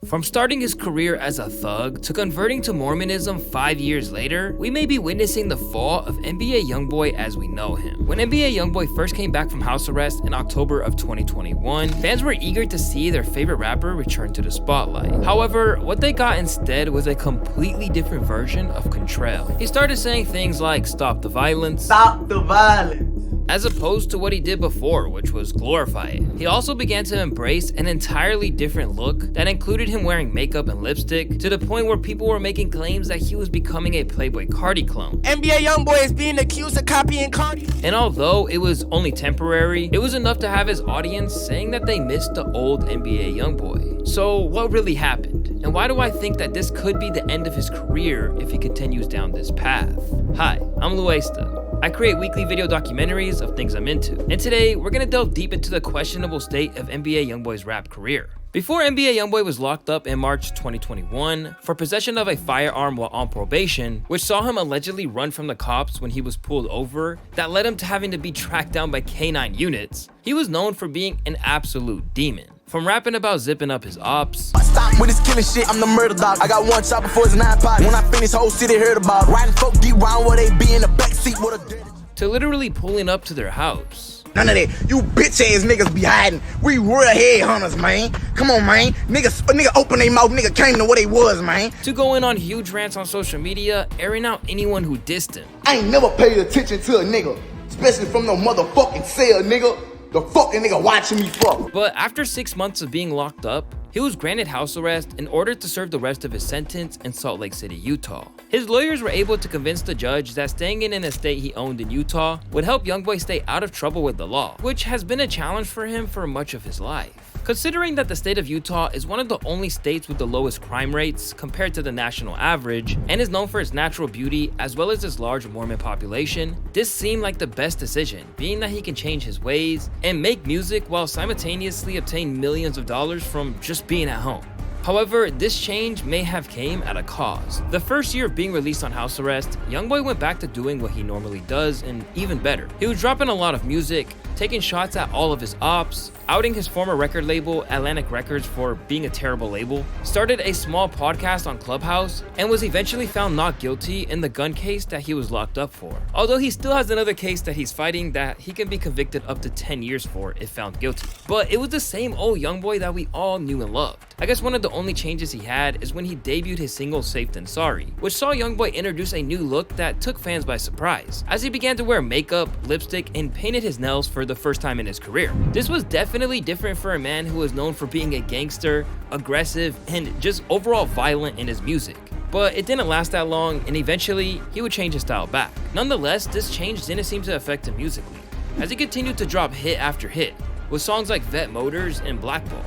From starting his career as a thug to converting to Mormonism 5 years later, we may be witnessing the fall of NBA Youngboy as we know him. When NBA Youngboy first came back from house arrest in October of 2021, fans were eager to see their favorite rapper return to the spotlight. However, what they got instead was a completely different version of Contrell. He started saying things like "stop the violence," "stop the violence," as opposed to what he did before, which was glorify it. He also began to embrace an entirely different look that included him wearing makeup and lipstick, to the point where people were making claims that he was becoming a Playboy Cardi clone. NBA Youngboy is being accused of copying Cardi. And although it was only temporary, it was enough to have his audience saying that they missed the old NBA Youngboy. So what really happened? And why do I think that this could be the end of his career if he continues down this path? Hi, I'm Louaista. I create weekly video documentaries of things I'm into, and today we're gonna delve deep into the questionable state of NBA Youngboy's rap career. Before NBA Youngboy was locked up in March 2021 for possession of a firearm while on probation, which saw him allegedly run from the cops when he was pulled over, that led him to having to be tracked down by K9 units, he was known for being an absolute demon. From rapping about zipping up his ops, "Stop with this killing shit, I'm the murder dog. I got one shot before it's 9 pot. When I finish, whole city heard about it. Riding folk deep round where they be in the backseat with a dead," to literally pulling up to their house. "None of that. You bitch ass niggas be hiding. We real headhunters, man. Come on, man. Nigga open their mouth. Nigga came to what they was, man." To go in on huge rants on social media, airing out anyone who dissed him. "I ain't never paid attention to a nigga, especially from no motherfucking cell, nigga. The fucking nigga watching me fuck." But after 6 months of being locked up, he was granted house arrest in order to serve the rest of his sentence in Salt Lake City, Utah. His lawyers were able to convince the judge that staying in an estate he owned in Utah would help Youngboy stay out of trouble with the law, which has been a challenge for him for much of his life. Considering that the state of Utah is one of the only states with the lowest crime rates compared to the national average, and is known for its natural beauty as well as its large Mormon population, this seemed like the best decision, being that he can change his ways and make music while simultaneously obtain millions of dollars from just being at home. However, this change may have came at a cost. The first year of being released on house arrest, Youngboy went back to doing what he normally does, and even better. He was dropping a lot of music, taking shots at all of his ops, outing his former record label, Atlantic Records, for being a terrible label, started a small podcast on Clubhouse, and was eventually found not guilty in the gun case that he was locked up for. Although he still has another case that he's fighting that he can be convicted up to 10 years for if found guilty. But it was the same old Youngboy that we all knew and loved. I guess one of the only changes he had is when he debuted his single Safe Than Sorry, which saw Youngboy introduce a new look that took fans by surprise, as he began to wear makeup, lipstick, and painted his nails for the first time in his career. This was definitely different for a man who was known for being a gangster, aggressive, and just overall violent in his music. But it didn't last that long, and eventually he would change his style back. Nonetheless, this change didn't seem to affect him musically, as he continued to drop hit after hit, with songs like Vette Motors and Blackball.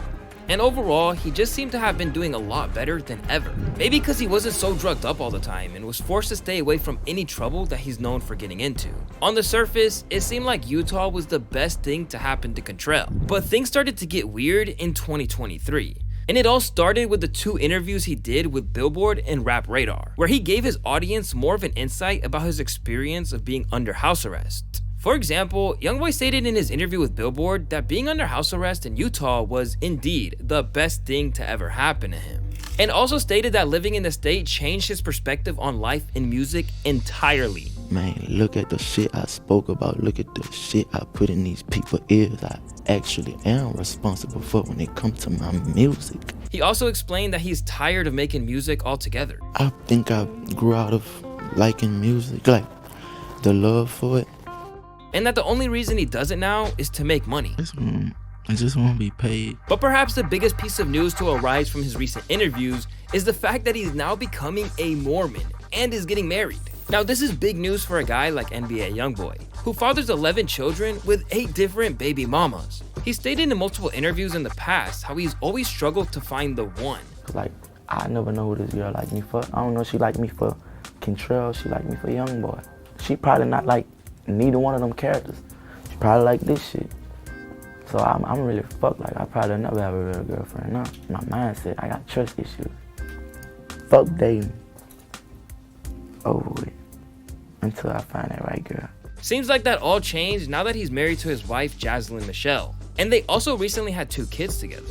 And overall, he just seemed to have been doing a lot better than ever. Maybe because he wasn't so drugged up all the time and was forced to stay away from any trouble that he's known for getting into. On the surface, it seemed like Utah was the best thing to happen to Contrell. But things started to get weird in 2023. And it all started with the 2 interviews he did with Billboard and Rap Radar, where he gave his audience more of an insight about his experience of being under house arrest. For example, Youngboy stated in his interview with Billboard that being under house arrest in Utah was indeed the best thing to ever happen to him, and also stated that living in the state changed his perspective on life and music entirely. "Man, look at the shit I spoke about. Look at the shit I put in these people's ears. I actually am responsible for when it comes to my music." He also explained that he's tired of making music altogether. "I think I grew out of liking music, like the love for it. And that the only reason he does it now is to make money. I just want to be paid." But perhaps the biggest piece of news to arise from his recent interviews is the fact that he's now becoming a Mormon and is getting married. Now, this is big news for a guy like NBA Youngboy, who fathers 11 children with 8 different baby mamas. He stated in multiple interviews in the past how he's always struggled to find the one. Like, I never know who this girl like me for. I don't know if she like me for Contrell, she like me for Youngboy. She probably not like neither one of them characters. She probably like this shit. So I'm really fucked. Like, I probably never have a real girlfriend now. My mindset, I got trust issues. Fuck dating. Over with. Until I find that right girl. Seems like that all changed now that he's married to his wife, Jaslyn Michelle. And they also recently had 2 kids together.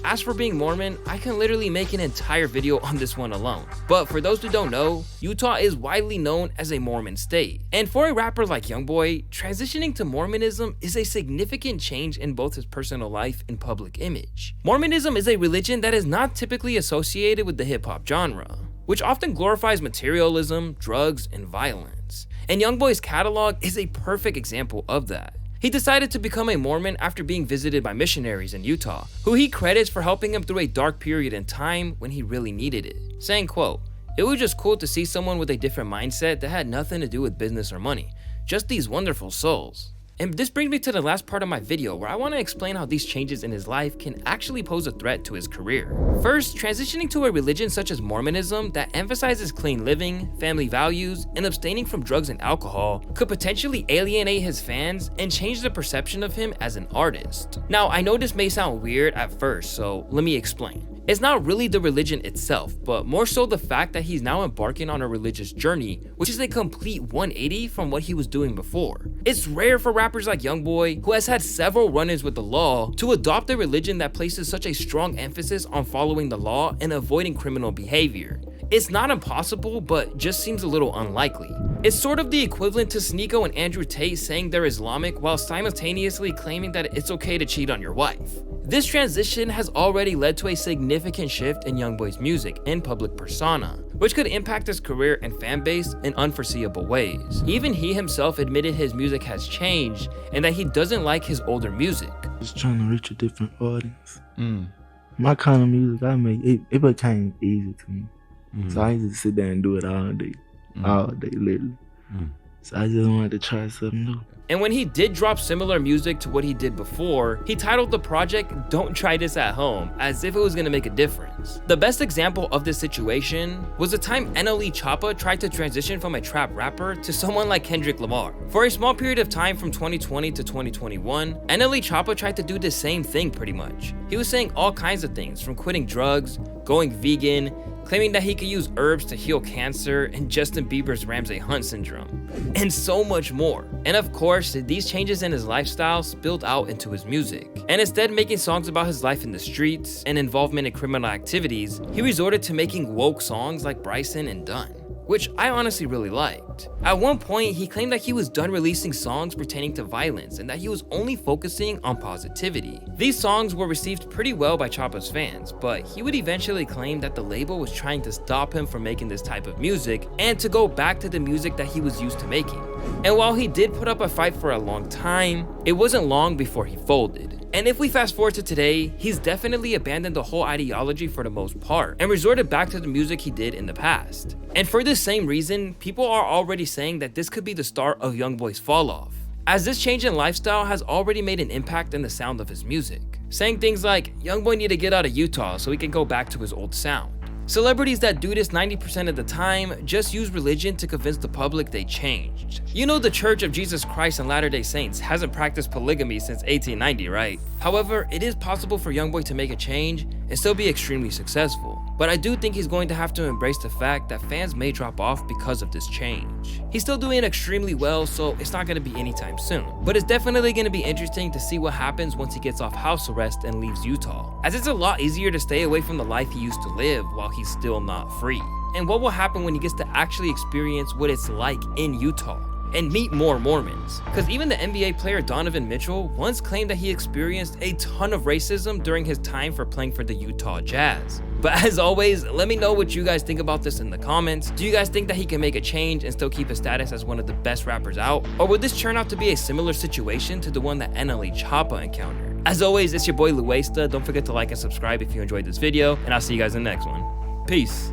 as for being Mormon, I can literally make an entire video on this one alone. But for those who don't know, Utah is widely known as a Mormon state. And for a rapper like Youngboy, transitioning to Mormonism is a significant change in both his personal life and public image. Mormonism is a religion that is not typically associated with the hip-hop genre, which often glorifies materialism, drugs, and violence. And Youngboy's catalog is a perfect example of that. He decided to become a Mormon after being visited by missionaries in Utah, who he credits for helping him through a dark period in time when he really needed it, saying, quote, "It was just cool to see someone with a different mindset that had nothing to do with business or money, just these wonderful souls." And this brings me to the last part of my video, where I want to explain how these changes in his life can actually pose a threat to his career. First, transitioning to a religion such as Mormonism that emphasizes clean living, family values, and abstaining from drugs and alcohol could potentially alienate his fans and change the perception of him as an artist. Now, I know this may sound weird at first, so let me explain. It's not really the religion itself, but more so the fact that he's now embarking on a religious journey, which is a complete 180 from what he was doing before. It's rare for rappers like Youngboy, who has had several run-ins with the law, to adopt a religion that places such a strong emphasis on following the law and avoiding criminal behavior. It's not impossible, but just seems a little unlikely. It's sort of the equivalent to Sneeko and Andrew Tate saying they're Islamic while simultaneously claiming that it's okay to cheat on your wife. This transition has already led to a significant shift in Youngboy's music and public persona, which could impact his career and fan base in unforeseeable ways. Even he himself admitted his music has changed and that he doesn't like his older music. Just trying to reach a different audience. My kind of music I make, it became easy to me. So I used to sit there and do it all day literally. So I just wanted to try something new. And when he did drop similar music to what he did before, he titled the project "Don't Try This at Home," as if it was gonna make a difference. The best example of this situation was the time NLE Choppa tried to transition from a trap rapper to someone like Kendrick Lamar. For a small period of time from 2020 to 2021, NLE Choppa tried to do the same thing pretty much. He was saying all kinds of things, from quitting drugs, going vegan, claiming that he could use herbs to heal cancer and Justin Bieber's Ramsay Hunt syndrome, and so much more. And of course, these changes in his lifestyle spilled out into his music. And instead of making songs about his life in the streets and involvement in criminal activities, he resorted to making woke songs like Bryson and Dunn, which I honestly really liked. At one point, he claimed that he was done releasing songs pertaining to violence and that he was only focusing on positivity. These songs were received pretty well by Choppa's fans, but he would eventually claim that the label was trying to stop him from making this type of music and to go back to the music that he was used to making. And while he did put up a fight for a long time, it wasn't long before he folded. And if we fast forward to today, he's definitely abandoned the whole ideology for the most part and resorted back to the music he did in the past. And for this same reason, people are already saying that this could be the start of Youngboy's fall off, as this change in lifestyle has already made an impact in the sound of his music, saying things like, "Youngboy need to get out of Utah so he can go back to his old sound." Celebrities that do this 90% of the time just use religion to convince the public they changed. You know, the Church of Jesus Christ and Latter-day Saints hasn't practiced polygamy since 1890, right? However, it is possible for Youngboy to make a change and still be extremely successful. But I do think he's going to have to embrace the fact that fans may drop off because of this change. He's still doing extremely well, so it's not going to be anytime soon. But it's definitely going to be interesting to see what happens once he gets off house arrest and leaves Utah, as it's a lot easier to stay away from the life he used to live while he's still not free. And what will happen when he gets to actually experience what it's like in Utah and meet more Mormons? Because even the NBA player Donovan Mitchell once claimed that he experienced a ton of racism during his time for playing for the Utah Jazz. But as always, let me know what you guys think about this in the comments. Do you guys think that he can make a change and still keep his status as one of the best rappers out? Or would this turn out to be a similar situation to the one that NLE Choppa encountered? As always, it's your boy Louaista. Don't forget to like and subscribe if you enjoyed this video, and I'll see you guys in the next one. Peace.